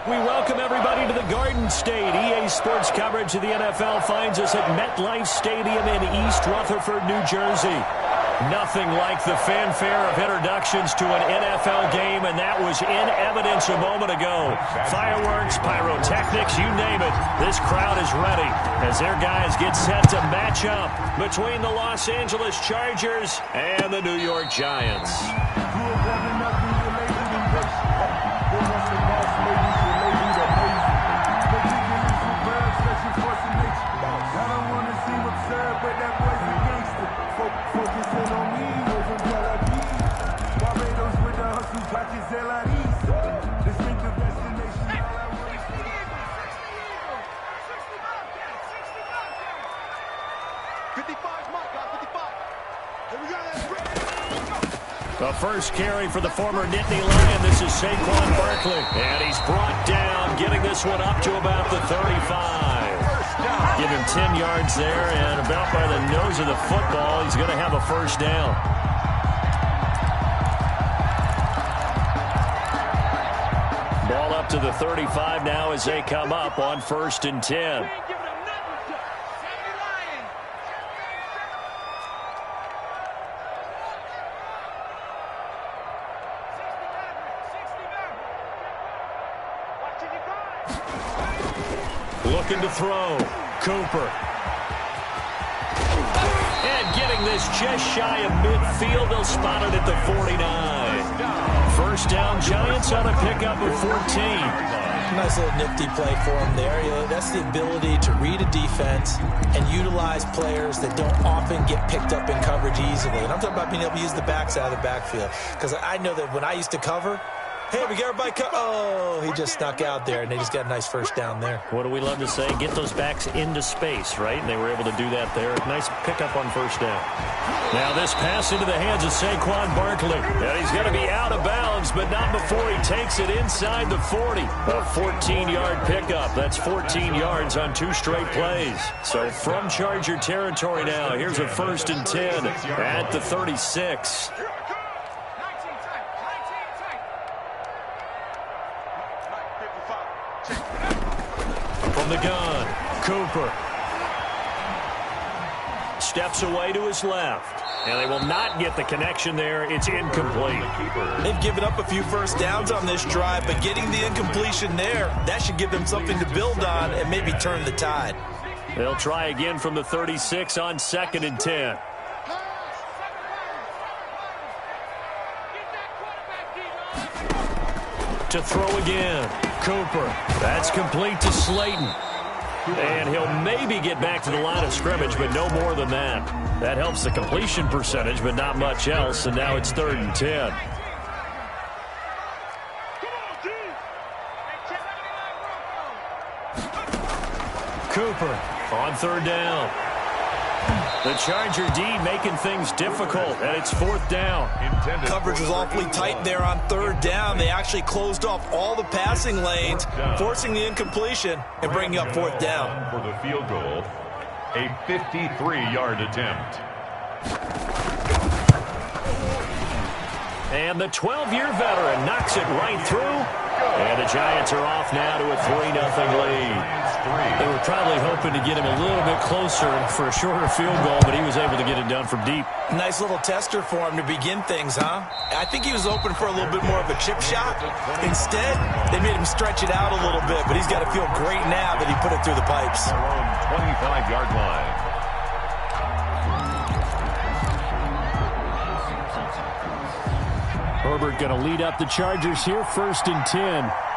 We welcome everybody to the Garden State. EA Sports coverage of the NFL finds us at MetLife Stadium in East Rutherford, New Jersey. Nothing like the fanfare of introductions to an NFL game, and that was in evidence a moment ago. Fireworks, pyrotechnics, you name it. This crowd is ready as their guys get set to match up between the Los Angeles Chargers and the New York Giants. The first carry for the former Nittany Lion. This is Saquon Barkley. And he's brought down, getting this one up to about the 35. Give him 10 yards there, and about by the nose of the football, he's going to have a first down. Ball up to the 35 now as they come up on 1st and 10. Looking to throw. Cooper. And getting this just shy of midfield. They'll spot it at the 49. First down, Giants on a pickup of 14. Nice little nifty play for him there. That's the ability to read a defense and utilize players that don't often get picked up in coverage easily. And I'm talking about being able to use the backs out of the backfield. Because I know that when I used to cover, hey, we got everybody oh, he just snuck out there, and they just got a nice first down there. What do we love to say? Get those backs into space, right? And they were able to do that there. Nice pickup on first down. Now this pass into the hands of Saquon Barkley. And he's going to be out of bounds, but not before he takes it inside the 40. A 14-yard pickup. That's 14 yards on 2 straight plays. So from Charger territory now, here's a 1st and 10 at the 36. From the gun, Cooper steps away to his left, and they will not get the connection there. It's incomplete. They've given up a few first downs on this drive, but getting the incompletion there, that should give them something to build on and maybe turn the tide. They'll try again from the 36 on 2nd and 10. To throw again. Cooper. That's complete to Slayton. And he'll maybe get back to the line of scrimmage, but no more than that. That helps the completion percentage, but not much else. And now it's 3rd and 10. Cooper on 3rd down. The Charger D making things difficult, and it's 4th down. Coverage was awfully tight there on 3rd down. They actually closed off all the passing lanes, forcing the incompletion and bringing up 4th down. For the field goal, a 53-yard attempt. And the 12-year veteran knocks it right through. And the Giants are off now to a 3-0 lead. They were probably hoping to get him a little bit closer for a shorter field goal, but he was able to get it done from deep. Nice little tester for him to begin things, huh? I think he was open for a little bit more of a chip shot. Instead, they made him stretch it out a little bit, but he's got to feel great now that he put it through the pipes. 25-yard line. Herbert going to lead up the Chargers here, 1st and 10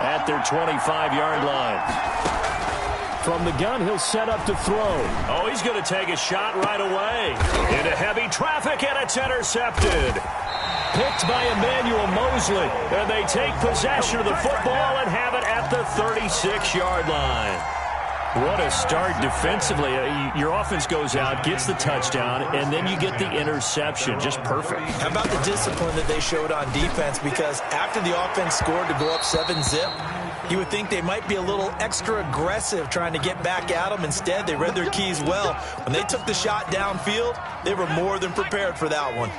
at their 25-yard line. From the gun, he'll set up to throw. Oh, he's going to take a shot right away. Into heavy traffic, and it's intercepted. Picked by Emmanuel Mosley. And they take possession of the football and have it at the 36-yard line. What a start defensively. Your offense goes out, gets the touchdown, and then you get the interception. Just perfect. How about the discipline that they showed on defense? Because after the offense scored to go up 7-zip, you would think they might be a little extra aggressive trying to get back at them. Instead, they read their keys well. When they took the shot downfield, they were more than prepared for that one.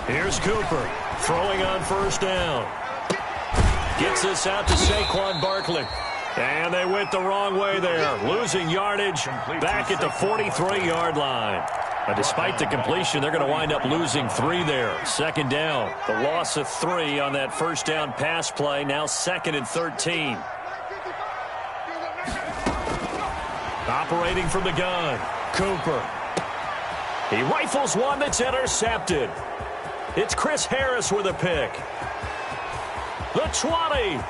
Here's Cooper throwing on first down. Gets this out to Saquon Barkley. And they went the wrong way there, losing yardage back at the 43-yard line. But despite the completion, they're going to wind up losing 3 there. Second down. The loss of 3 on that first down pass play. Now 2nd and 13. Operating from the gun, Cooper. He rifles one that's intercepted. It's Chris Harris with a pick. The 20.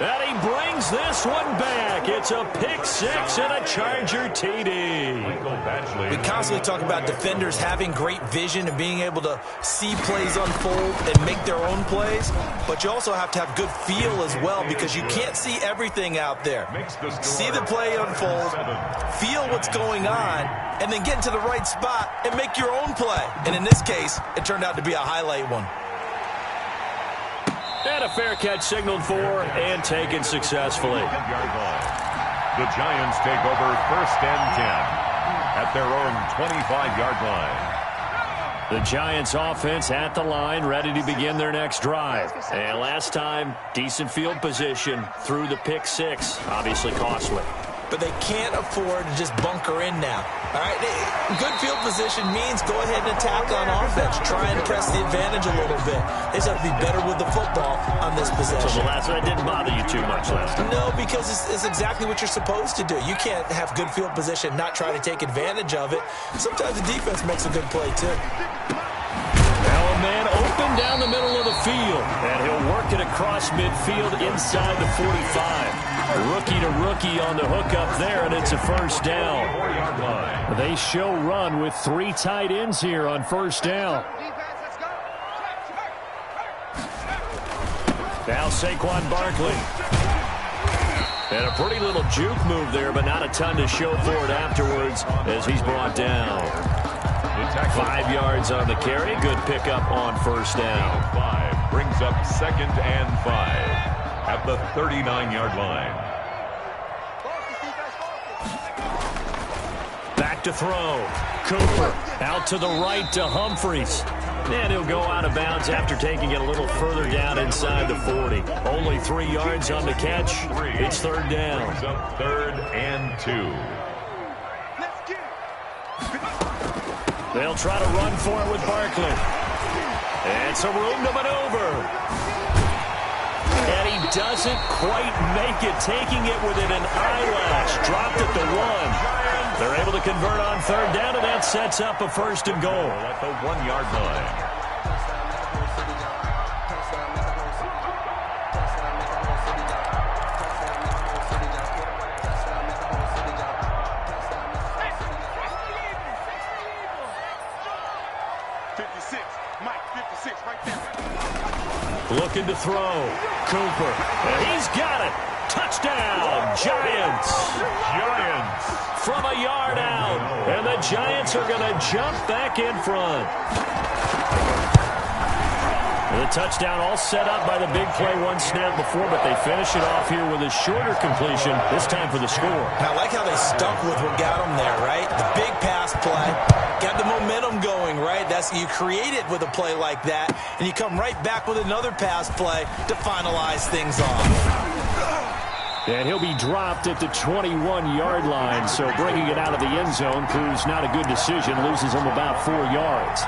And he brings this one back. It's a pick 6 and a Charger TD. We constantly talk about defenders having great vision and being able to see plays unfold and make their own plays. But you also have to have good feel as well, because you can't see everything out there. See the play unfold, feel what's going on, and then get into the right spot and make your own play. And in this case, it turned out to be a highlight one. And a fair catch signaled for and taken successfully. The Giants take over 1st and 10 at their own 25-yard line. The Giants offense at the line, ready to begin their next drive. And last time, decent field position through the pick 6. Obviously costly. But they can't afford to just bunker in now. All right, good field position means go ahead and attack on offense. Try and press the advantage a little bit. They just have to be better with the football on this possession. So the last one didn't bother you too much last time. No, because it's exactly what you're supposed to do. You can't have good field position, not try to take advantage of it. Sometimes the defense makes a good play too. Now a man open down the middle of the field, and he'll work it across midfield inside the 45. Rookie to rookie on the hook up there, and it's a first down. They show run with 3 tight ends here on first down. Now Saquon Barkley. And a pretty little juke move there, but not a ton to show for it afterwards as he's brought down. 5 yards on the carry. Good pickup on first down. 5 brings up 2nd and 5 at the 39-yard line. Back to throw. Cooper out to the right to Humphries. And he'll go out of bounds after taking it a little further down inside the 40. Only 3 yards on the catch. It's 3rd down. Brings up 3rd and 2. They'll try to run for it with Barkley. And some room to maneuver. And he doesn't quite make it, taking it within an eyelash. Dropped at the 1. They're able to convert on 3rd down, and that sets up a 1st and goal. At the 1-yard line. Looking to throw. Cooper. And he's got it. Touchdown, Giants. Giants. From a yard out. And the Giants are going to jump back in front. And the touchdown all set up by the big play 1 snap before, but they finish it off here with a shorter completion, this time for the score. And I like how they stuck with what got them there, right? The big pass play. Got the momentum going, right? That's you create it with a play like that, and you come right back with another pass play to finalize things off. And he'll be dropped at the 21-yard line, so bringing it out of the end zone proves not a good decision, loses him about 4 yards.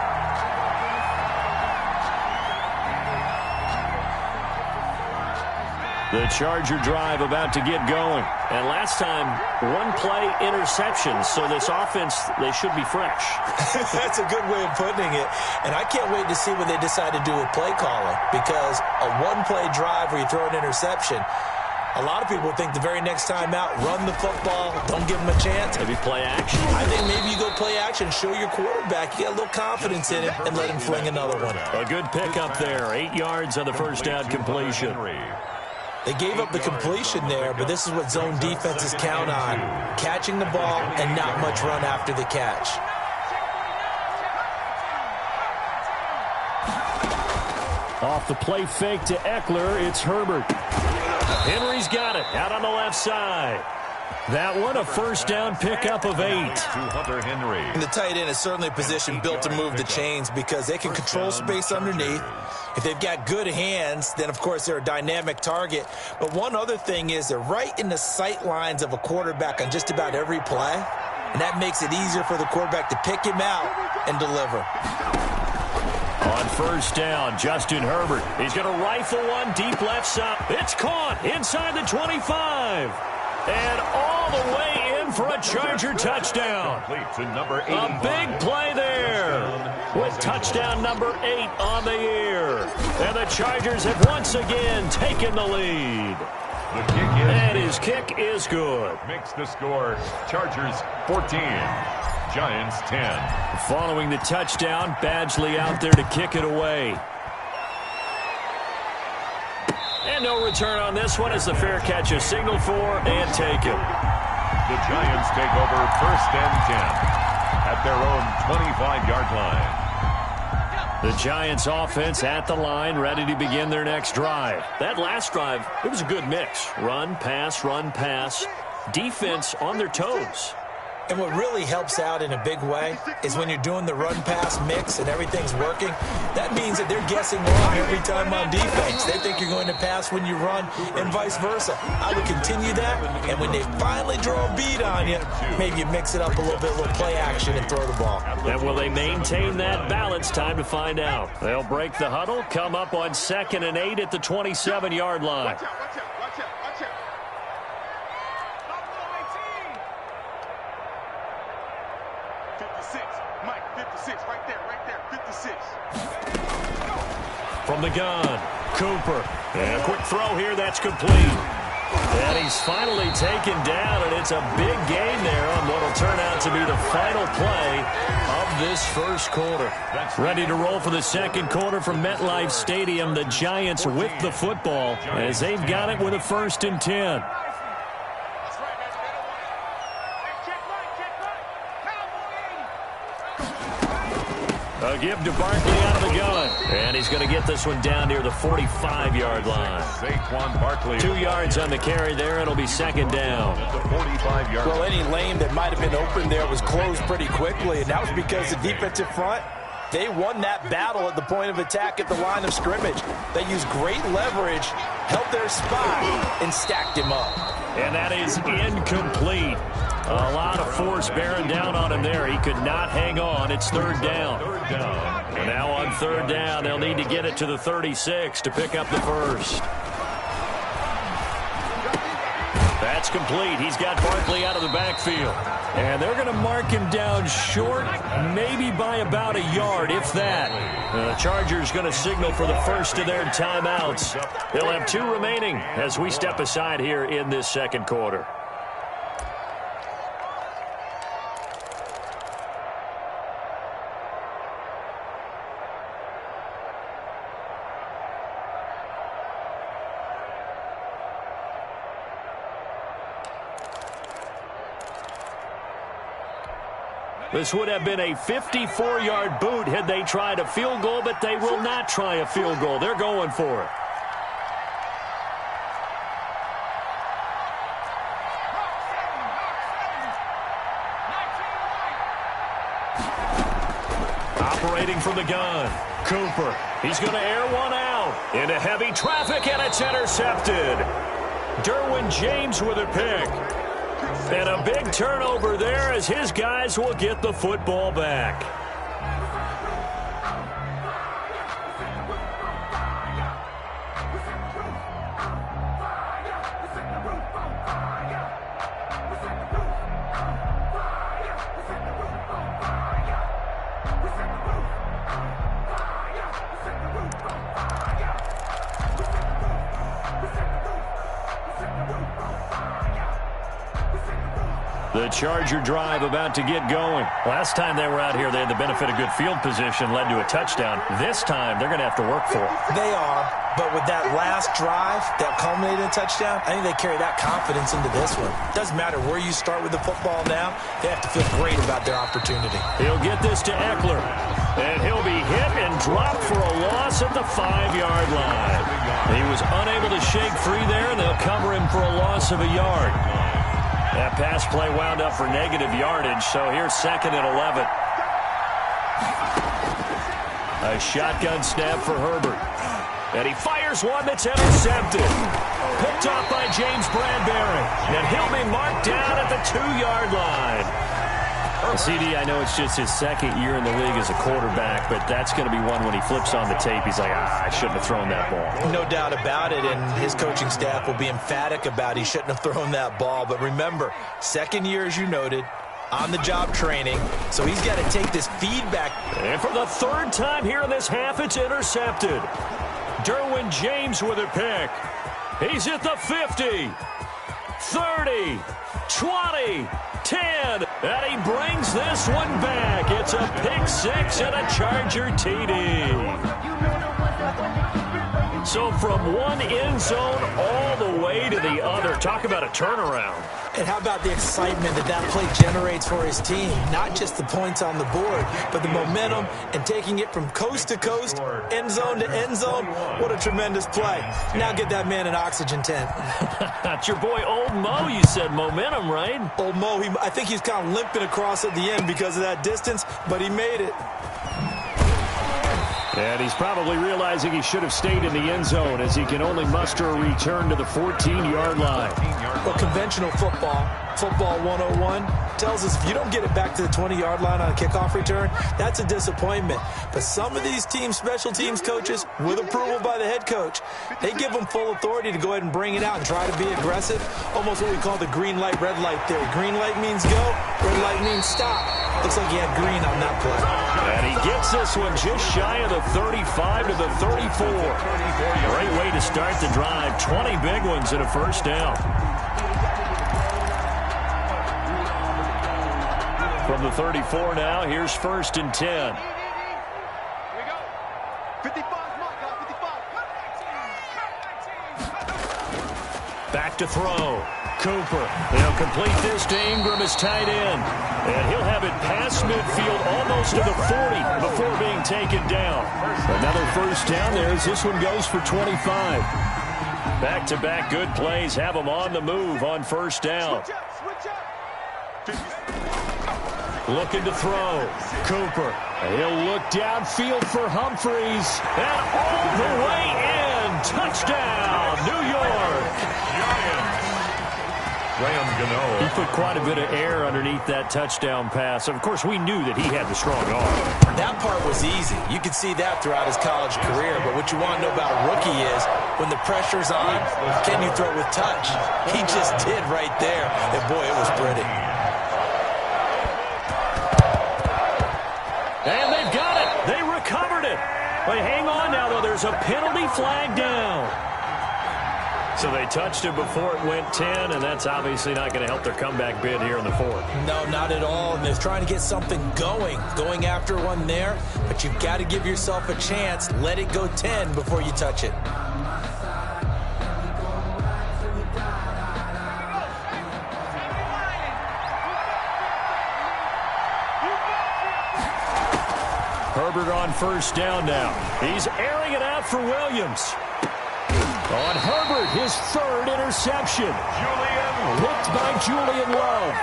The Charger drive about to get going. And last time, 1-play interception. So this offense, they should be fresh. That's a good way of putting it. And I can't wait to see what they decide to do with play calling. Because a 1-play drive where you throw an interception, a lot of people think the very next time out, run the football, don't give them a chance. Maybe play action. I think maybe you go play action, show your quarterback, you got a little confidence in it, and let him fling another one. A good pickup there. 8 yards on the first down completion. They gave up the completion there, but this is what zone defenses count on. Catching the ball and not much run after the catch. Off the play fake to Eckler, it's Herbert. Henry's got it out on the left side. That one, a first down pickup of 8. And the tight end is certainly a position built to move the chains because they can control space underneath. If they've got good hands, then, of course, they're a dynamic target. But one other thing is they're right in the sight lines of a quarterback on just about every play, and that makes it easier for the quarterback to pick him out and deliver. On first down, Justin Herbert. He's going to rifle one deep left side. It's caught inside the 25. And all the way in for a Charger touchdown. A big play there with touchdown number 8 on the year. And the Chargers have once again taken the lead. And his kick is good. Makes the score Chargers 14, Giants 10. Following the touchdown, Badgley out there to kick it away. And no return on this one as the fair catch is signaled for and taken. The Giants take over first and 10 at their own 25-yard line. The Giants offense at the line, ready to begin their next drive. That last drive, it was a good mix. Run, pass, defense on their toes. And what really helps out in a big way is when you're doing the run-pass mix and everything's working, that means that they're guessing wrong every time on defense. They think you're going to pass when you run and vice versa. I would continue that, and when they finally draw a beat on you, maybe you mix it up a little bit, a little play action, and throw the ball. And will they maintain that balance? Time to find out. They'll break the huddle, come up on 2nd and 8 at the 27-yard line. Watch out. 56, Mike, 56, right there, 56. From the gun, Cooper. And a quick throw here, that's complete. And he's finally taken down, and it's a big gain there on what will turn out to be the final play of this first quarter. Ready to roll for the second quarter from MetLife Stadium. The Giants with the football as they've got it with a 1st and 10. A give to Barkley out of the gun. And he's going to get this one down near the 45-yard line. Saquon Barkley. 2 yards on the carry there. It'll be 2nd down. Well, any lane that might have been open there was closed pretty quickly, and that was because the defensive front, they won that battle at the point of attack at the line of scrimmage. They used great leverage, held their spot, and stacked him up. And that is incomplete. A lot of force bearing down on him there. He could not hang on. It's 3rd down. And now on 3rd down, they'll need to get it to the 36 to pick up the first. That's complete. He's got Barkley out of the backfield. And they're going to mark him down short, maybe by about a yard, if that. The Chargers going to signal for the first of their timeouts. They'll have 2 remaining as we step aside here in this second quarter. This would have been a 54-yard boot had they tried a field goal, but they will not try a field goal. They're going for it. Operating from the gun, Cooper. He's going to air one out into heavy traffic, and it's intercepted. Derwin James with a pick. And a big turnover there as his guys will get the football back. The Charger drive about to get going. Last time they were out here, they had the benefit of good field position, led to a touchdown. This time, they're going to have to work for it. They are, but with that last drive that culminated in a touchdown, I think they carry that confidence into this one. Doesn't matter where you start with the football now, they have to feel great about their opportunity. He'll get this to Eckler, and he'll be hit and dropped for a loss at the 5-yard line. He was unable to shake free there, and they'll cover him for a loss of a yard. That pass play wound up for negative yardage, so here's 2nd and 11. A shotgun snap for Herbert. And he fires one that's intercepted. Picked off by James Bradbury. And he'll be marked down at the 2-yard line. CD, I know it's just his 2nd year in the league as a quarterback, but that's going to be one when he flips on the tape, he's like, I shouldn't have thrown that ball. No doubt about it, and his coaching staff will be emphatic about he shouldn't have thrown that ball. But remember, 2nd year, as you noted, on-the-job training, so he's got to take this feedback. And for the 3rd time here in this half, it's intercepted. Derwin James with a pick. He's at the 50, 30, 20, 10, and he brings this one back. It's a pick 6 and a Charger TD. So from one end zone all the way to the other. Talk about a turnaround. And how about the excitement that play generates for his team? Not just the points on the board, but the momentum and taking it from coast to coast, end zone to end zone. What a tremendous play. Now get that man an oxygen tent. That's your boy Old Mo, you said. Momentum, right? Old Mo, I think he's kind of limping across at the end because of that distance, but he made it. And he's probably realizing he should have stayed in the end zone as he can only muster a return to the 14-yard line. Well, conventional football 101, tells us if you don't get it back to the 20-yard line on a kickoff return, that's a disappointment. But some of these teams, special teams coaches, with approval by the head coach, they give them full authority to go ahead and bring it out and try to be aggressive. Almost what we call the green light, red light theory. Green light means go, red light means stop. Looks like he had green on that play. And he gets this one just shy of the 35 to the 34. Great way to start the drive. 20 big ones and a first down. From the 34 now, here's 1st and 10. Here we go. 55, mark out, 55. Back to throw. Cooper. They'll complete this to Ingram as tight end. And he'll have it past midfield almost to the 40 before being taken down. Another first down there as this one goes for 25. Back-to-back good plays have them on the move on first down. Switch up. Looking to throw. Cooper. He'll look downfield for Humphreys. And all the way in. Touchdown, New York. He put quite a bit of air underneath that touchdown pass. Of course, we knew that he had the strong arm. That part was easy. You could see that throughout his college career. But what you want to know about a rookie is when the pressure's on, can you throw with touch? He just did right there. And, boy, it was pretty. And they've got it. They recovered it. But hang on now, though. There's a penalty flag down. So they touched it before it went 10, and that's obviously not going to help their comeback bid here in the 4th. No, not at all. And they're trying to get something going after one there. But you've got to give yourself a chance. Let it go 10 before you touch it. Herbert on first down now. He's airing it out for Williams. On Herbert, his 3rd interception. Picked by Julian Love.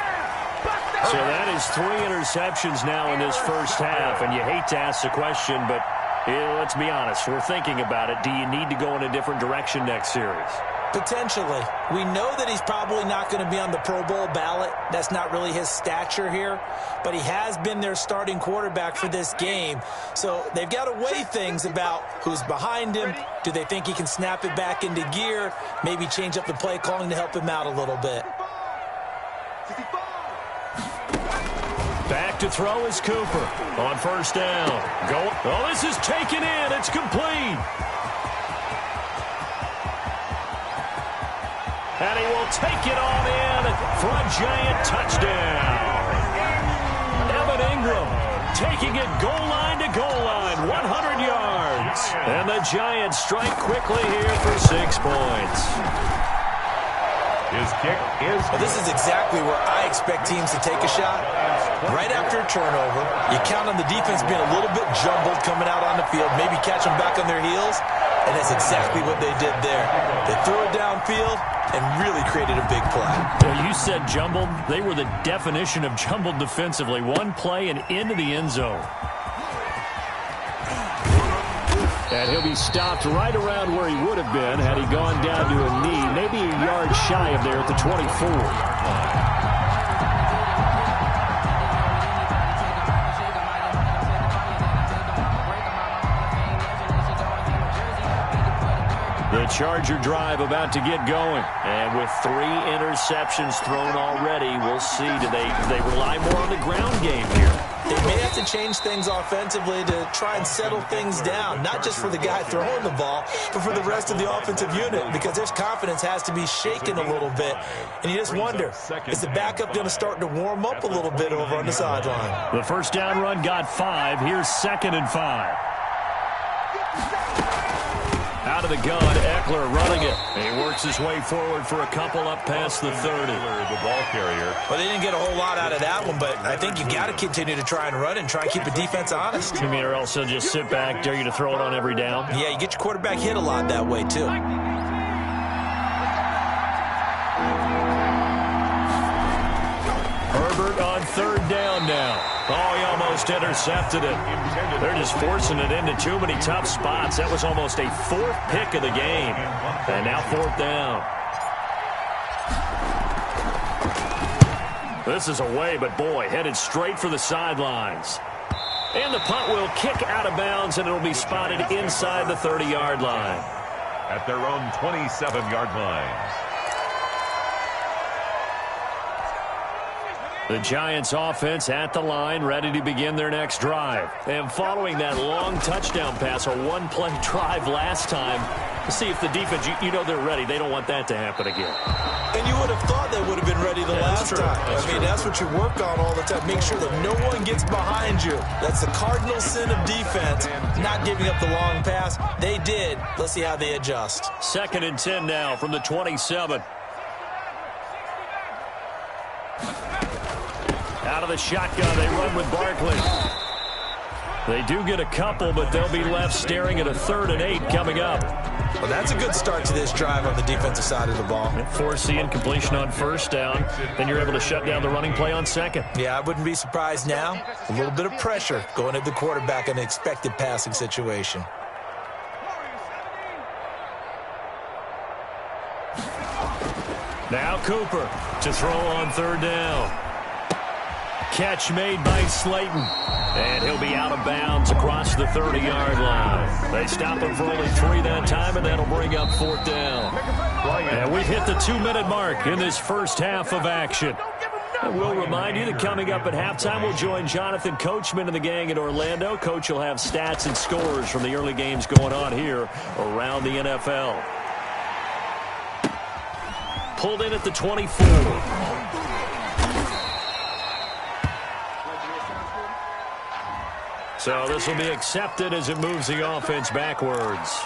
So that is 3 interceptions now in this first half. And you hate to ask the question, but let's be honest. We're thinking about it. Do you need to go in a different direction next series? Potentially. We know that he's probably not going to be on the Pro Bowl ballot. That's not really his stature here. But he has been their starting quarterback for this game. So they've got to weigh things about who's behind him. Do they think he can snap it back into gear? Maybe change up the play calling to help him out a little bit. Back to throw is Cooper on first down. Oh, this is taken in. It's complete. And he will take it on in for a giant touchdown. Evan Ingram taking it goal line to goal line, 100 yards. And the Giants strike quickly here for 6 points. His kick is... Well, this is exactly where I expect teams to take a shot. Right after a turnover, you count on the defense being a little bit jumbled coming out on the field, maybe catch them back on their heels. And that's exactly what they did there. They threw it downfield and really created a big play. Well, you said jumbled. They were the definition of jumbled defensively. One play and into the end zone. And he'll be stopped right around where he would have been had he gone down to a knee, maybe a yard shy of there at the 24. The Charger drive about to get going. And with 3 interceptions thrown already, we'll see. Do they rely more on the ground game here? They may have to change things offensively to try and settle things down, not just for the guy throwing the ball, but for the rest of the offensive unit, because their confidence has to be shaken a little bit. And you just wonder, is the backup going to start to warm up a little bit over on the sideline? The first down run got 5. Here's 2nd and 5. Out of the gun, Eckler running it. He works his way forward for a couple up past the 30. The ball carrier. Well, they didn't get a whole lot out of that one, but I think you got to continue to try and run and try and keep the defense honest. You mean or else he'll just sit back, dare you to throw it on every down? Yeah, you get your quarterback hit a lot that way, too. Herbert on 3rd down now. Oh, he almost intercepted it. They're just forcing it into too many tough spots. That was almost a 4th pick of the game. And now 4th down. This is away, but boy, headed straight for the sidelines. And the punt will kick out of bounds, and it'll be spotted inside the 30-yard line. At their own 27-yard line. The Giants offense at the line, ready to begin their next drive. And following that long touchdown pass, a one-play drive last time, to see if the defense, you know they're ready. They don't want that to happen again. And you would have thought they would have been ready the last time. I mean, that's what you work on all the time. Make sure that no one gets behind you. That's the cardinal sin of defense, not giving up the long pass. They did. Let's see how they adjust. 2nd and 10 now from the 27. Out of the shotgun, they run with Barkley. They do get a couple, but they'll be left staring at a 3rd and 8 coming up. Well, that's a good start to this drive on the defensive side of the ball. Force the incompletion on 1st down. Then you're able to shut down the running play on 2nd. Yeah, I wouldn't be surprised now. A little bit of pressure going at the quarterback in an expected passing situation. Now Cooper to throw on 3rd down. Catch made by Slayton. And he'll be out of bounds across the 30-yard line. They stop him for only 3 that time, and that'll bring up 4th down. And we've hit the 2-minute mark in this first half of action. And we'll remind you that coming up at halftime, we'll join Jonathan Coachman and the gang in Orlando. Coach will have stats and scores from the early games going on here around the NFL. Pulled in at the 24. So this will be accepted as it moves the offense backwards.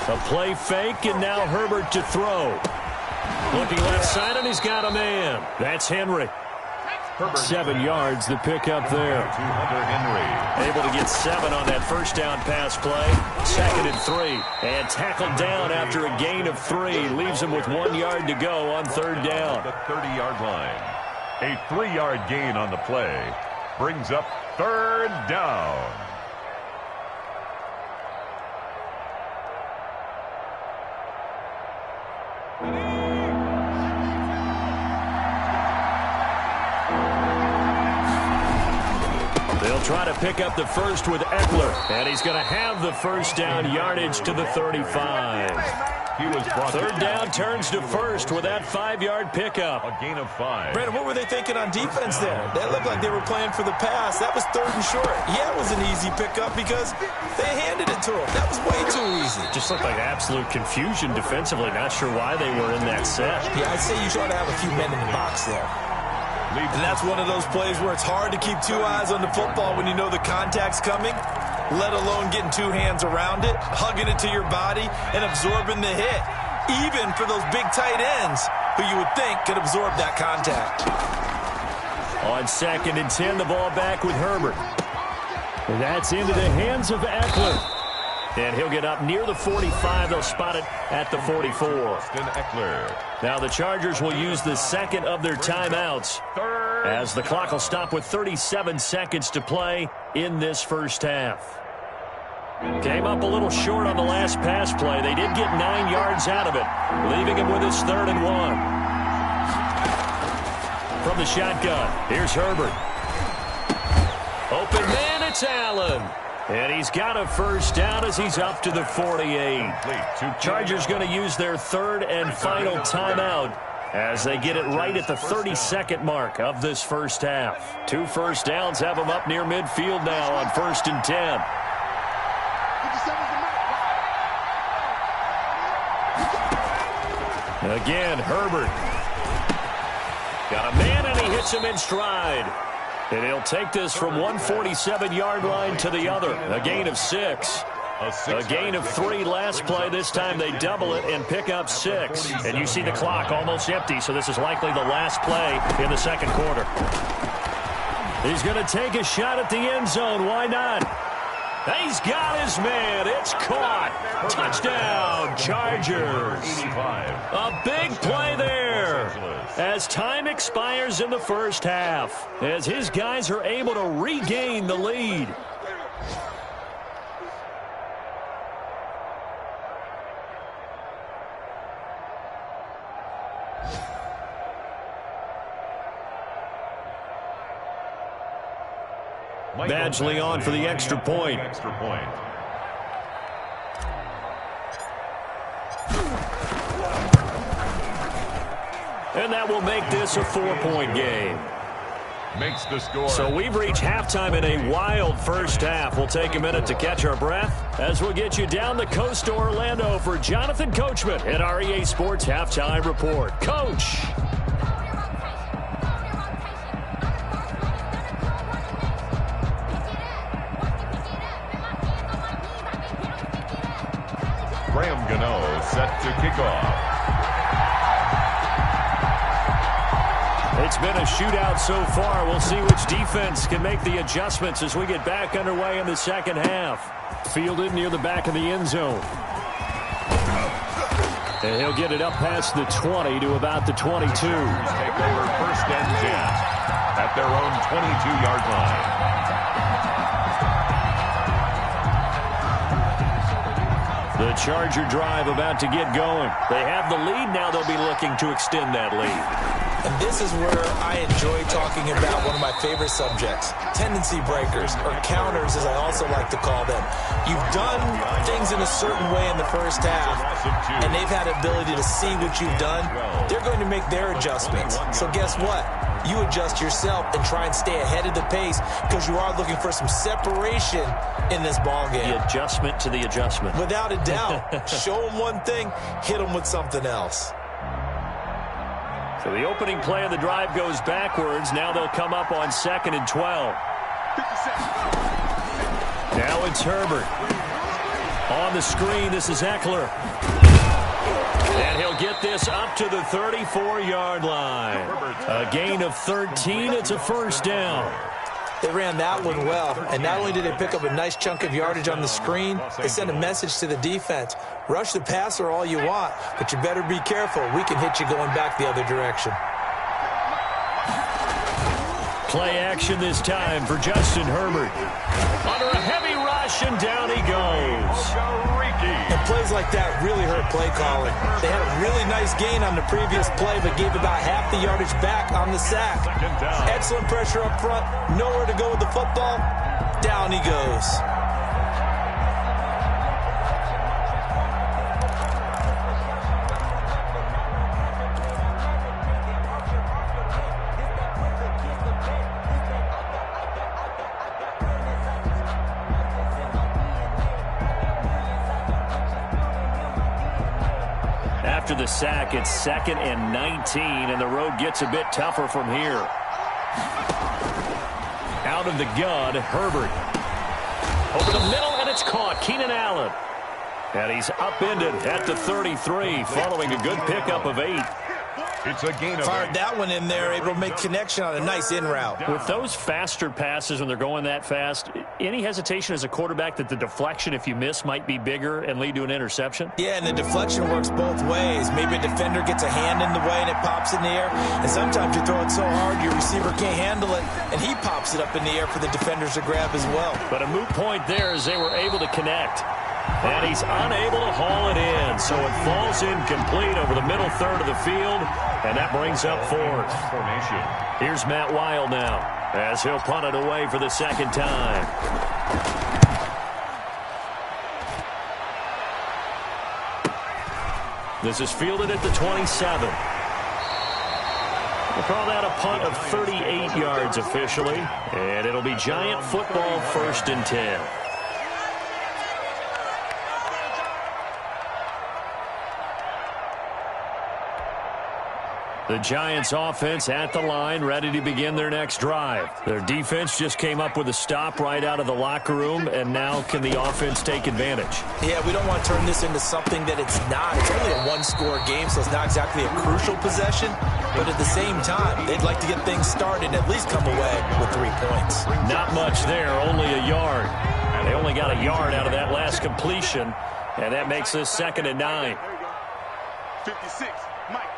A play fake, and now Herbert to throw. Looking left side, and he's got a man. That's Henry. 7 yards, the pickup there. Henry. Able to get 7 on that first down pass play. 2nd and 3. And tackled down after a gain of 3. Leaves him with 1 yard to go on 3rd down. The 30-yard line. A 3-yard gain on the play. Brings up 3rd down. They'll try to pick up the first with Eckler, and he's going to have the first down yardage to the 35. He was brought 3rd down turns to 1st with that 5-yard pickup. A gain of 5. Brandon, what were they thinking on defense there? That looked like they were playing for the pass. That was 3rd and short. Yeah, it was an easy pickup because they handed it to him. That was way too easy. Just looked like absolute confusion defensively. Not sure why they were in that set. Yeah, I'd say you ought to have a few men in the box there. And that's one of those plays where it's hard to keep two eyes on the football when you know the contact's coming, let alone getting two hands around it, hugging it to your body, and absorbing the hit, even for those big tight ends who you would think could absorb that contact. On 2nd and 10, the ball back with Herbert. And that's into the hands of Eckler. And he'll get up near the 45. They'll spot it at the 44. Now the Chargers will use the second of their timeouts as the clock will stop with 37 seconds to play in this first half. Came up a little short on the last pass play. They did get 9 yards out of it, leaving him with his 3rd and 1. From the shotgun, here's Herbert. Open man, it's Allen. And he's got a first down as he's up to the 48. Chargers going to use their 3rd and final timeout as they get it right at the 32nd mark of this first half. 2 first downs have them up near midfield now on 1st and 10. Again, Herbert. Got a man, and he hits him in stride. And he'll take this from 147-yard line to the other. A gain of 6. A gain of 3 last play. This time they double it and pick up 6. And you see the clock almost empty, so this is likely the last play in the second quarter. He's going to take a shot at the end zone. Why not? He's got his man. It's caught. Touchdown, Chargers. A big play there as time expires in the first half, as his guys are able to regain the lead. Badgley on for the extra point. And that will make this a 4-point game. Makes the score. So we've reached halftime in a wild first half. We'll take a minute to catch our breath as we'll get you down the coast to Orlando for Jonathan Coachman at our EA Sports Halftime Report. Coach. Graham Gano set to kick off. It's been a shootout so far. We'll see which defense can make the adjustments as we get back underway in the second half. Fielded near the back of the end zone. And he'll get it up past the 20 to about the 22. Take over 1st and 10 at their own 22-yard line. The Charger drive about to get going. They have the lead. Now they'll be looking to extend that lead. And this is where I enjoy talking about one of my favorite subjects, tendency breakers, or counters as I also like to call them. You've done things in a certain way in the first half, and they've had the ability to see what you've done. They're going to make their adjustments. So guess what? You adjust yourself and try and stay ahead of the pace because you are looking for some separation in this ball game. The adjustment to the adjustment. Without a doubt. Show them one thing, hit them with something else. So the opening play of the drive goes backwards. Now they'll come up on 2nd and 12. Now it's Herbert. On the screen, this is Eckler. And he'll get this up to the 34-yard line. A gain of 13. It's a first down. They ran that one well, and not only did they pick up a nice chunk of yardage on the screen, they sent a message to the defense. Rush the passer all you want, but you better be careful. We can hit you going back the other direction. Play action this time for Justin Herbert. Under a heavy rush, and down he goes. And plays like that really hurt play calling. They had a really nice gain on the previous play, but gave about half the yardage back on the sack. Excellent pressure up front. Nowhere to go with the football. Down he goes. After the sack, it's 2nd and 19, and the road gets a bit tougher from here. Out of the gun, Herbert. Over the middle, and it's caught. Keenan Allen. And he's upended at the 33, following a good pickup of 8. It's a gain of 8. Fired that one in there, able to make connection on a nice in route. With those faster passes when they're going that fast, any hesitation as a quarterback that the deflection, if you miss, might be bigger and lead to an interception? Yeah, and the deflection works both ways. Maybe a defender gets a hand in the way and it pops in the air. And sometimes you throw it so hard your receiver can't handle it, and he pops it up in the air for the defenders to grab as well. But a moot point there as they were able to connect. And he's unable to haul it in, so it falls incomplete over the middle third of the field, and that brings up 4th. Here's Matt Wild now, as he'll punt it away for the second time. This is fielded at the 27. We'll call that a punt of 38 yards officially, and it'll be Giant football 1st and 10. The Giants offense at the line, ready to begin their next drive. Their defense just came up with a stop right out of the locker room, and now can the offense take advantage? Yeah, we don't want to turn this into something that it's not. It's only a one-score game, so it's not exactly a crucial possession. But at the same time, they'd like to get things started and at least come away with 3 points. Not much there, only a yard. They only got a yard out of that last completion, and that makes this 2nd and 9. 56, Mike.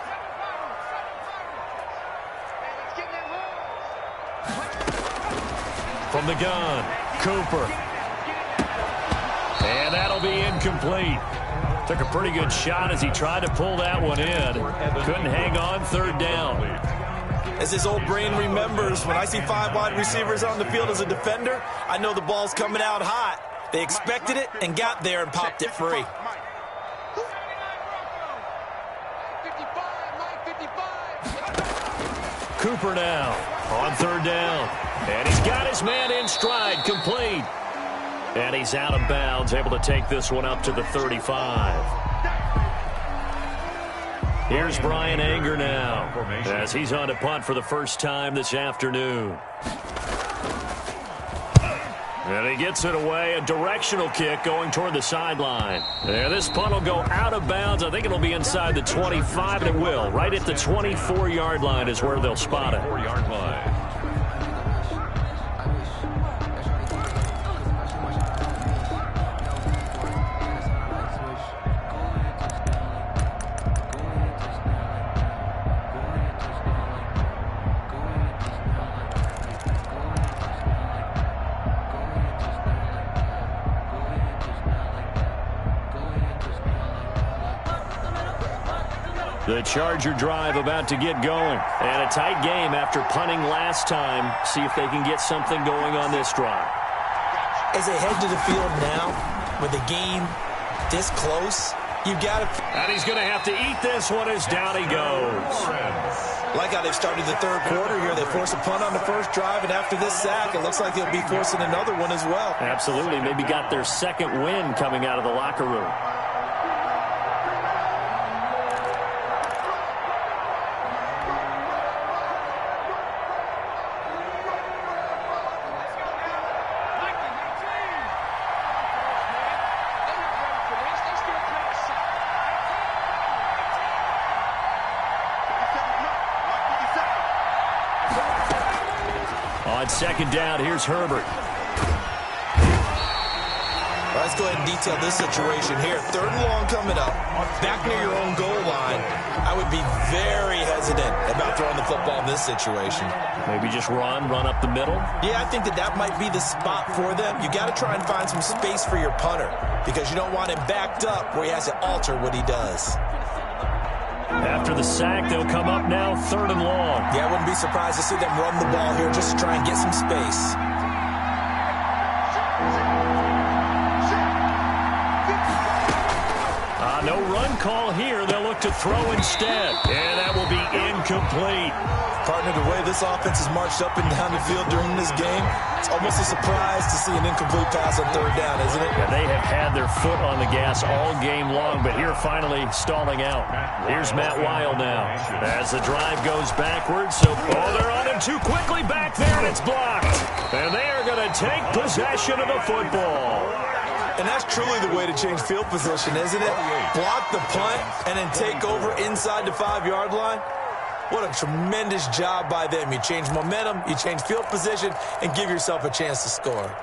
From the gun, Cooper. And that'll be incomplete. Took a pretty good shot as he tried to pull that one in. Couldn't hang on, 3rd down. As his old brain remembers, when I see 5 wide receivers on the field as a defender, I know the ball's coming out hot. They expected it and got there and popped it free. Cooper now on 3rd down. And he's got his man in stride, complete. And he's out of bounds, able to take this one up to the 35. Here's Brian Anger now, as he's on to punt for the first time this afternoon. And he gets it away, a directional kick going toward the sideline. Yeah, this punt will go out of bounds. I think it'll be inside the 25, and it will. Right at the 24-yard line is where they'll spot it. 4-yard line. The Charger drive about to get going. And a tight game after punting last time. See if they can get something going on this drive. As they head to the field now, with the game this close, you've got to... And he's going to have to eat this one as down he goes. Like how they've started the 3rd quarter here. They force a punt on the first drive, and after this sack, it looks like they'll be forcing another one as well. Absolutely. Maybe got their 2nd win coming out of the locker room. On 2nd down, here's Herbert. Let's go ahead and detail this situation here. 3rd and long coming up. Back near your own goal line. I would be very hesitant about throwing the football in this situation. Maybe just run up the middle? Yeah, I think that might be the spot for them. You got to try and find some space for your punter because you don't want him backed up where he has to alter what he does. After the sack, they'll come up now 3rd and long. Yeah, I wouldn't be surprised to see them run the ball here just to try and get some space. No run call here. They'll look to throw instead. And that will be incomplete. Partner, the way this offense has marched up and down the field during this game, it's almost a surprise to see an incomplete pass on third down, isn't it? Yeah, they have had their foot on the gas all game long, but here finally stalling out. Here's Matt Weil now. As the drive goes backwards, they're on him too quickly back there, and it's blocked. And they are going to take possession of the football. And that's truly the way to change field position, isn't it? Block the punt and then take over inside the 5-yard line. What a tremendous job by them. You change momentum, you change field position, and give yourself a chance to score.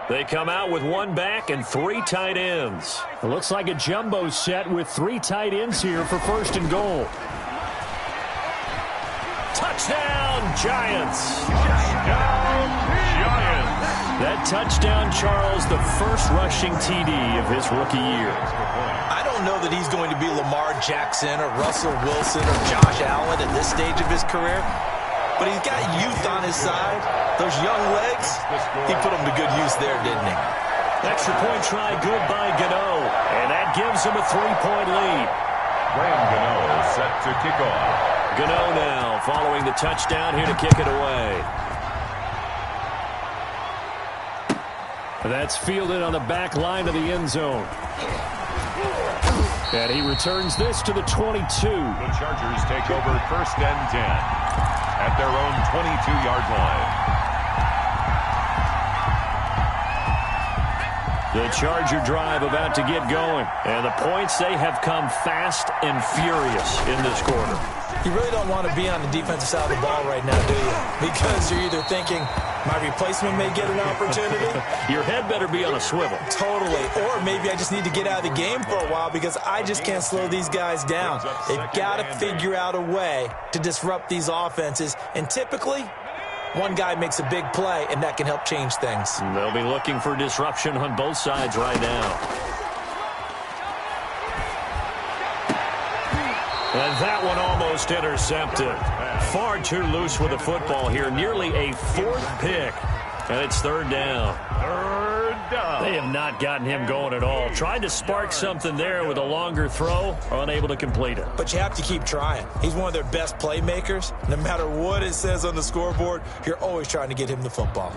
They come out with one back and 3 tight ends. It looks like a jumbo set with 3 tight ends here for first and goal. Touchdown, Giants. Touchdown, Giants. That touchdown, Charles, the first rushing TD of his rookie year. I don't know that he's going to be Lamar Jackson or Russell Wilson or Josh Allen at this stage of his career, but he's got youth on his side. Those young legs, he put them to good use there, didn't he? Extra point try good by Gano, and that gives him a 3-point lead. Graham Gano set to kick off. Gano now following the touchdown here to kick it away. That's fielded on the back line of the end zone. And he returns this to the 22. The Chargers take over first and 10 at their own 22-yard line. The Charger drive about to get going. And the points, they have come fast and furious in this quarter. You really don't want to be on the defensive side of the ball right now, do you? Because you're either thinking, my replacement may get an opportunity. Your head better be on a swivel. Totally. Or maybe I just need to get out of the game for a while because I just can't slow these guys down. They've got to figure out a way to disrupt these offenses. And typically, one guy makes a big play, and that can help change things. They'll be looking for disruption on both sides right now. And that one almost intercepted. Far too loose with the football here. Nearly a 4th pick. And it's third down. Third down. They have not gotten him going at all. Tried to spark something there with a longer throw. Unable to complete it. But you have to keep trying. He's one of their best playmakers. No matter what it says on the scoreboard, you're always trying to get him the football.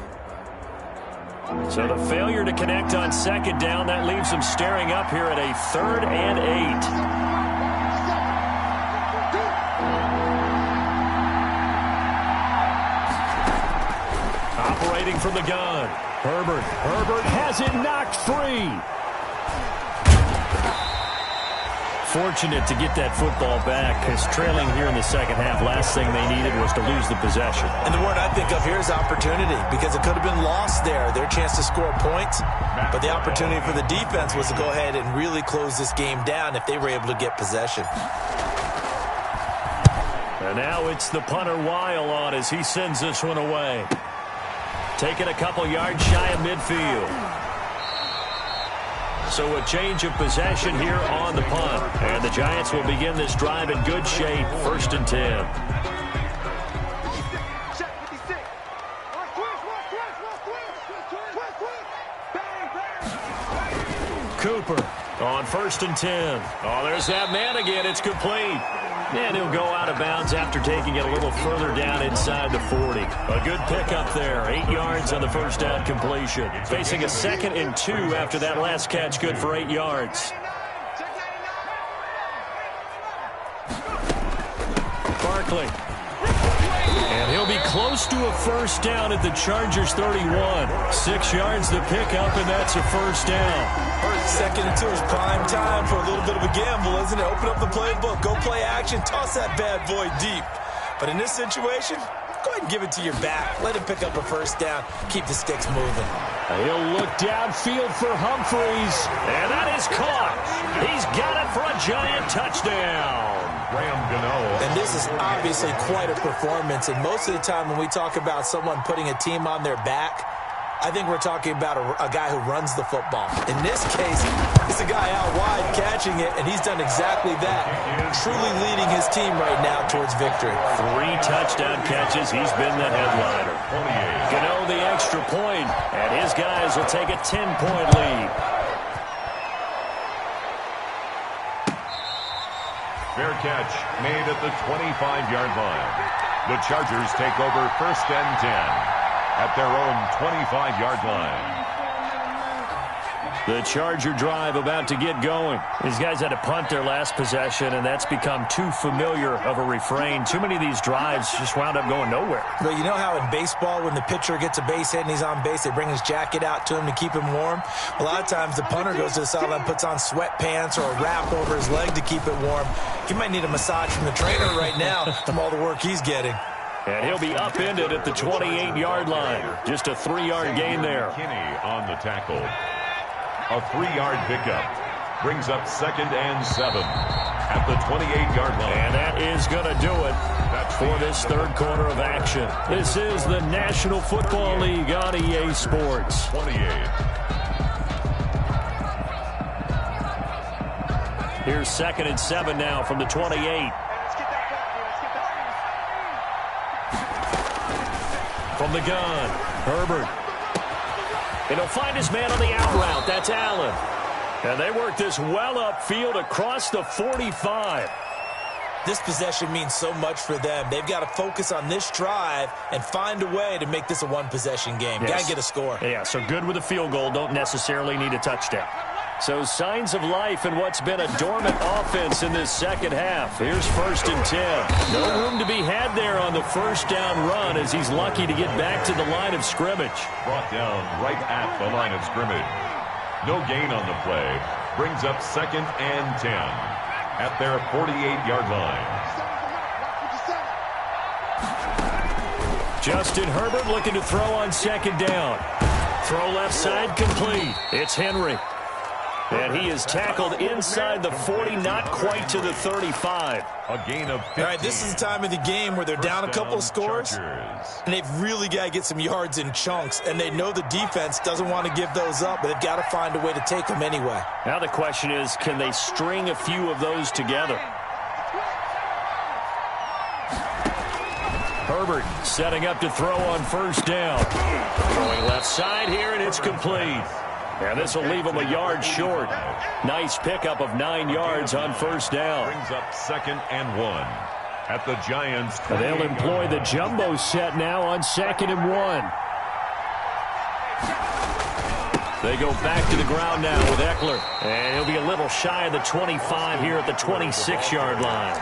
So the failure to connect on second down, that leaves him staring up here at a 3rd and 8. Operating from the gun. Herbert has it knocked free. Fortunate to get that football back because trailing here in the second half, last thing they needed was to lose the possession. And the word I think of here is opportunity because it could have been lost there. Their chance to score points. But the opportunity for the defense was to go ahead and really close this game down if they were able to get possession. And now it's the punter Weil on as he sends this one away. Taking a couple yards shy of midfield. So a change of possession here on the punt. And the Giants will begin this drive in good shape. First and 10. Cooper on first and 10. Oh, there's that man again. It's complete. And he'll go out of bounds after taking it a little further down inside the 40. A good pickup there. 8 yards on the first down completion. Facing a 2nd and 2 after that last catch. Good for 8 yards. Barkley. And he'll be close to a first down at the Chargers 31. 6 yards the pickup, and that's a first down. 2nd and 2 is prime time for a little bit of a gamble, isn't it? Open up the playbook, go play action, toss that bad boy deep. But in this situation, go ahead and give it to your back. Let him pick up a first down. Keep the sticks moving. He'll look downfield for Humphreys. And that is caught. He's got it for a Giant touchdown. Graham Gano. And this is obviously quite a performance. And most of the time when we talk about someone putting a team on their back, I think we're talking about a guy who runs the football. In this case, it's a guy out wide catching it, and he's done exactly that, truly leading his team right now towards victory. 3 touchdown catches. He's been the headliner. Gano the extra point, and his guys will take a 10-point lead. Fair catch made at the 25-yard line. The Chargers take over 1st and 10 at their own 25-yard line. The Charger drive about to get going. These guys had to punt their last possession, and that's become too familiar of a refrain. Too many of these drives just wound up going nowhere. But you know how in baseball, when the pitcher gets a base hit and he's on base, they bring his jacket out to him to keep him warm? A lot of times the punter goes to the sideline, puts on sweatpants or a wrap over his leg to keep it warm. He might need a massage from the trainer right now from all the work he's getting. And he'll be upended at the 28-yard line. Just a 3-yard gain there. Kinney on the tackle. A 3-yard pickup brings up 2nd and 7 at the 28-yard line. And that is going to do it for this third quarter of action. This is the National Football League on EA Sports. 28. Here's 2nd and 7 now from the 28. From the gun, Herbert. And he'll find his man on the out route. That's Allen. And they work this well upfield across the 45. This possession means so much for them. They've got to focus on this drive and find a way to make this a one-possession game. Yes. Got to get a score. Yeah, so good with a field goal. Don't necessarily need a touchdown. So signs of life in what's been a dormant offense in this second half. Here's 1st and 10. No room to be had there on the first down run as he's lucky to get back to the line of scrimmage. Brought down right at the line of scrimmage. No gain on the play. Brings up 2nd and 10 at their 48-yard line. Justin Herbert looking to throw on 2nd down. Throw left side complete. It's Henry. And he is tackled inside the 40, not quite to the 35. A gain of 15. All right, this is the time of the game where they're down a couple of scores, and they've really got to get some yards in chunks, and they know the defense doesn't want to give those up, but they've got to find a way to take them anyway. Now the question is, can they string a few of those together? Herbert setting up to throw on 1st down. Throwing left side here, and it's complete. And this will leave him a yard short. Nice pickup of 9 yards on 1st down. Brings up 2nd and 1 at the Giants. They'll employ the jumbo set now on 2nd and 1. They go back to the ground now with Eckler. And he'll be a little shy of the 25 here at the 26-yard line.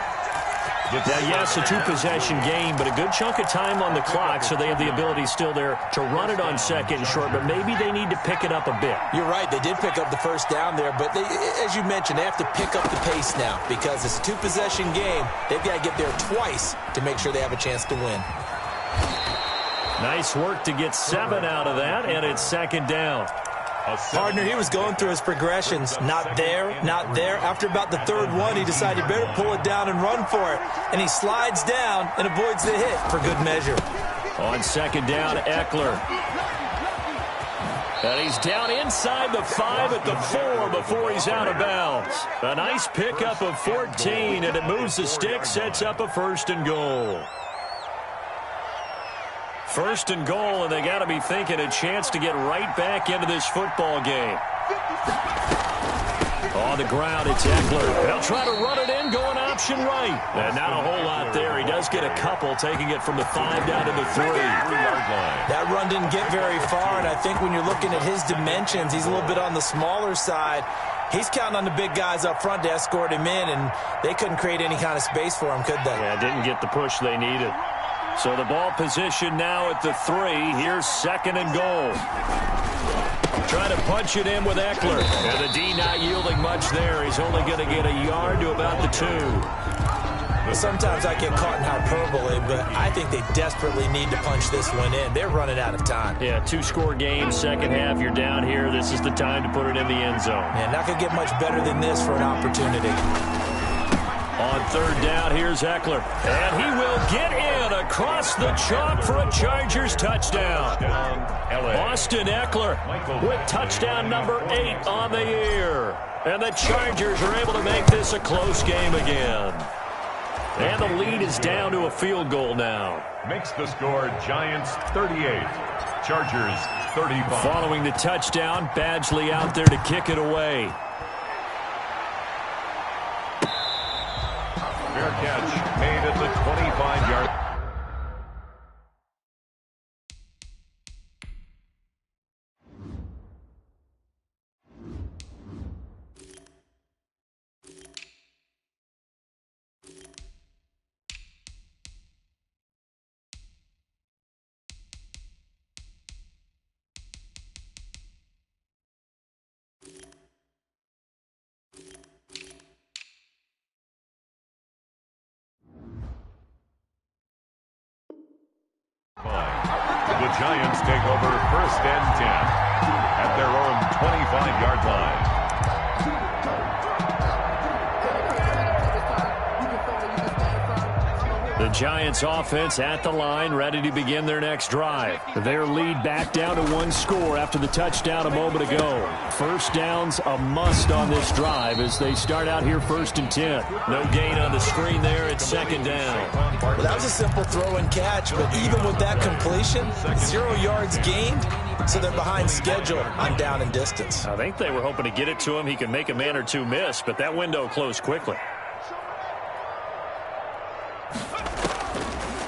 Now, yes, a 2-possession game, but a good chunk of time on the clock, so they have the ability still there to run it on 2nd and short, but maybe they need to pick it up a bit. You're right. They did pick up the 1st down there, but they, as you mentioned, they have to pick up the pace now because it's a 2-possession game. They've got to get there twice to make sure they have a chance to win. Nice work to get 7 out of that, and it's 2nd down. Partner, he was going through his progressions. Not there, not there. After about the 3rd one, he decided he better pull it down and run for it. And he slides down and avoids the hit for good measure. On 2nd down, Eckler. And he's down inside the 5 at the 4 before he's out of bounds. A nice pickup of 14, and it moves the stick, sets up a 1st and goal. 1st and goal, and they got to be thinking a chance to get right back into this football game. On the ground, it's Eckler. They'll try to run it in, going option right. And not a whole lot there. He does get a couple, taking it from the 5 down to the 3-yard line. That run didn't get very far, and I think when you're looking at his dimensions, he's a little bit on the smaller side. He's counting on the big guys up front to escort him in, and they couldn't create any kind of space for him, could they? Yeah, didn't get the push they needed. So the ball position now at the 3. Here's 2nd and goal. Trying to punch it in with Eckler. And the D not yielding much there. He's only going to get a yard to about the 2. Sometimes I get caught in hyperbole, but I think they desperately need to punch this one in. They're running out of time. Yeah, 2-score game, second half. You're down here. This is the time to put it in the end zone. Yeah, not going to get much better than this for an opportunity. On 3rd down, here's Eckler. And he will get in across the chalk for a Chargers touchdown. Austin Eckler with touchdown number 8 on the year. And the Chargers are able to make this a close game again. And the lead is down to a field goal now. Makes the score Giants 38, Chargers 35. Following the touchdown, Badgley out there to kick it away. catch made at the 25-yard. The Giants take over 1st and 10 at their own 25-yard line. The Giants offense at the line, ready to begin their next drive. Their lead back down to 1 score after the touchdown a moment ago. First down's a must on this drive as they start out here 1st and 10. No gain on the screen there at 2nd down. Well, that was a simple throw and catch, but even with that completion, 0 yards gained, so they're behind schedule on down and distance. I think they were hoping to get it to him. He could make a man or two miss, but that window closed quickly.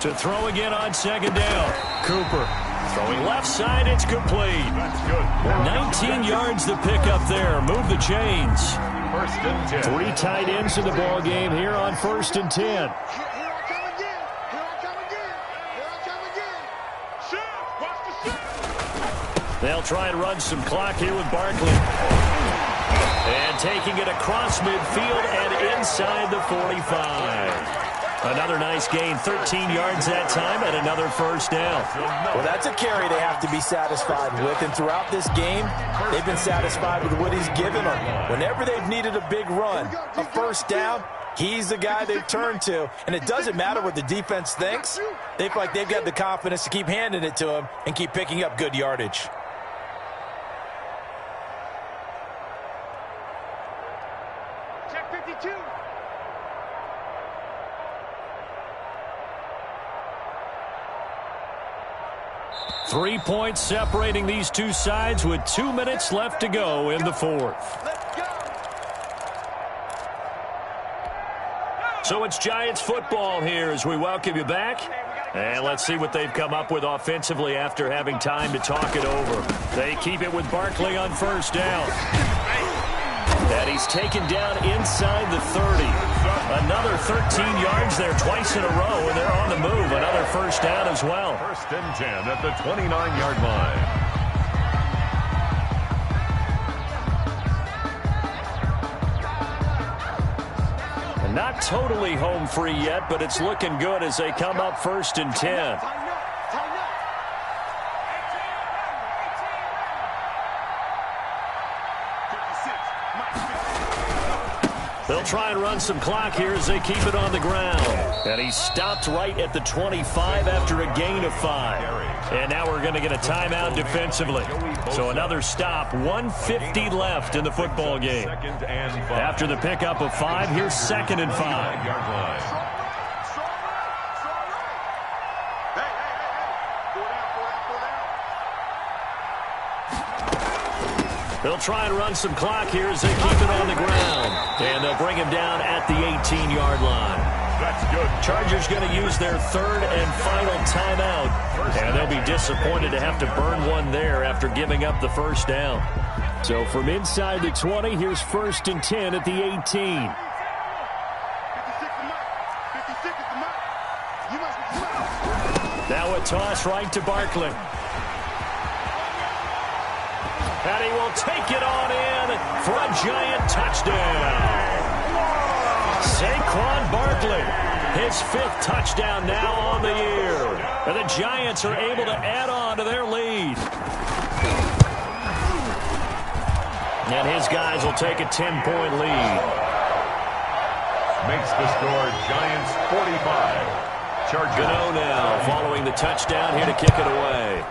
To throw again on 2nd down. Cooper throwing left side. It's complete. That's good. 19 yards to pick up there. Move the chains. 1st and 10. 3 tight ends in the ball game here on 1st and 10. Here I come again. Here I come again. Here I come again. Shift. Watch the shift. They'll try and run some clock here with Barkley. And taking it across midfield and inside the 45. Another nice gain, 13 yards that time, and another 1st down. Well, that's a carry they have to be satisfied with, and throughout this game, they've been satisfied with what he's given them. Whenever they've needed a big run, a 1st down, he's the guy they've turned to. And it doesn't matter what the defense thinks. They feel like they've got the confidence to keep handing it to him and keep picking up good yardage. Check 52. 3 points separating these two sides with 2 minutes left to go in the 4th. So it's Giants football here as we welcome you back. And let's see what they've come up with offensively after having time to talk it over. They keep it with Barkley on 1st down. And he's taken down inside the 30. Another 13 yards there twice in a row, and they're on the move. Another 1st down as well. 1st and 10 at the 29-yard line. And not totally home free yet, but it's looking good as they come up 1st and 10. They'll try and run some clock here as they keep it on the ground. And he stopped right at the 25 after a gain of 5. And now we're going to get a timeout defensively. So another stop, 1:50 left in the football game. After the pickup of 5, here's 2nd and 5. They'll try and run some clock here as they keep it on the ground. And they'll bring him down at the 18-yard line. That's good. Chargers going to use their 3rd and final timeout. And they'll be disappointed to have to burn one there after giving up the 1st down. So from inside the 20, here's 1st and 10 at the 18. Now a toss right to Barkley. And he will take it on in for a Giant touchdown. Saquon Barkley, his 5th touchdown now on the year. And the Giants are able to add on to their lead. And his guys will take a 10-point lead. Makes the score Giants 45. Chargers. Gano now following the touchdown here to kick it away.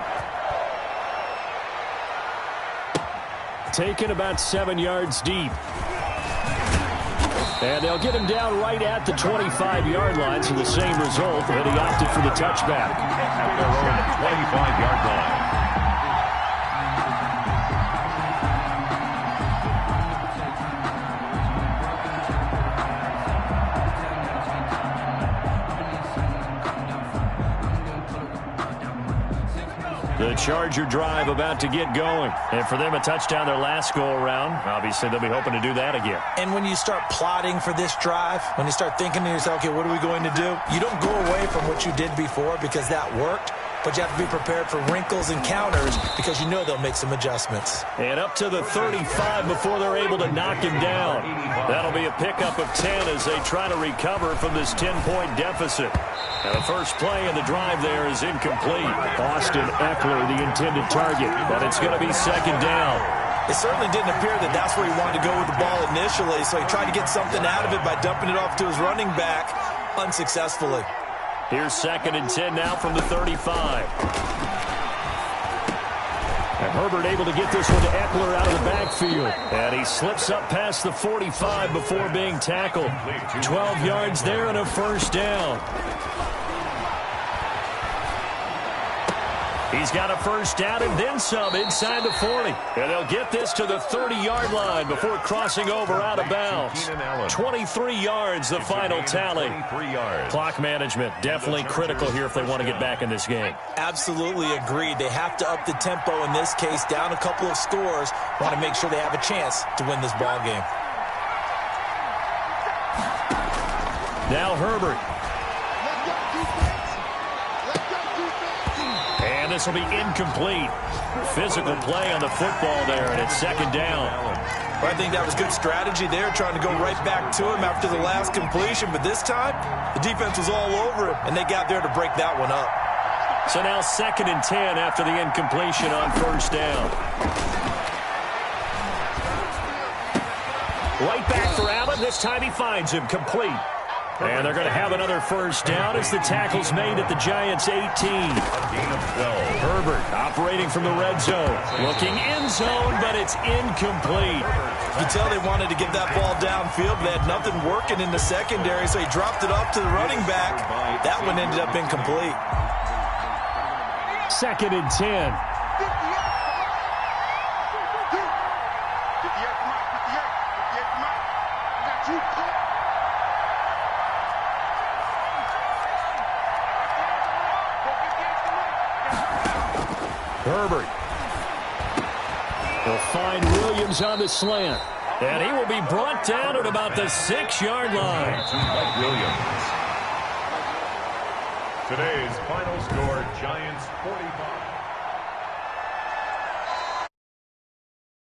Taken about 7 yards deep. And they'll get him down right at the 25-yard line, so the same result, and he opted for the touchback. At their own 25-yard line. The Charger drive about to get going. And for them, a touchdown their last go-around. Obviously, they'll be hoping to do that again. And when you start plotting for this drive, when you start thinking to yourself, okay, what are we going to do? You don't go away from what you did before because that worked. But you have to be prepared for wrinkles and counters because you know they'll make some adjustments. And up to the 35 before they're able to knock him down. That'll be a pickup of 10 as they try to recover from this 10-point deficit. Now the first play of the drive there is incomplete. Austin Eckler, the intended target, but it's going to be second down. It certainly didn't appear that that's where he wanted to go with the ball initially, so he tried to get something out of it by dumping it off to his running back unsuccessfully. Here's second and 10 now from the 35. And Herbert able to get this one to Eckler out of the backfield. And he slips up past the 45 before being tackled. 12 yards there and a first down. He's got a first down and then some inside the 40. And they'll get this to the 30-yard line before crossing over out of bounds. 23 yards, the final tally. Clock management definitely critical here if they want to get back in this game. Absolutely agreed. They have to up the tempo in this case, down a couple of scores. Want to make sure they have a chance to win this ball game. Now Herbert. And this will be incomplete. Physical play on the football there, and it's second down. Well, I think that was good strategy there, trying to go right back to him after the last completion. But this time, the defense was all over him, and they got there to break that one up. So now second and 10 after the incompletion on first down. Right back for Allen. This time he finds him complete. And they're going to have another first down as the tackle's made at the Giants' 18. Herbert operating from the red zone. Looking end zone, but it's incomplete. You can tell they wanted to get that ball downfield, but they had nothing working in the secondary, so he dropped it off to the running back. That one ended up incomplete. Second and 10. Herbert. He'll find Williams on the slant. And he will be brought down at about the 6-yard line. Williams. Today's final score.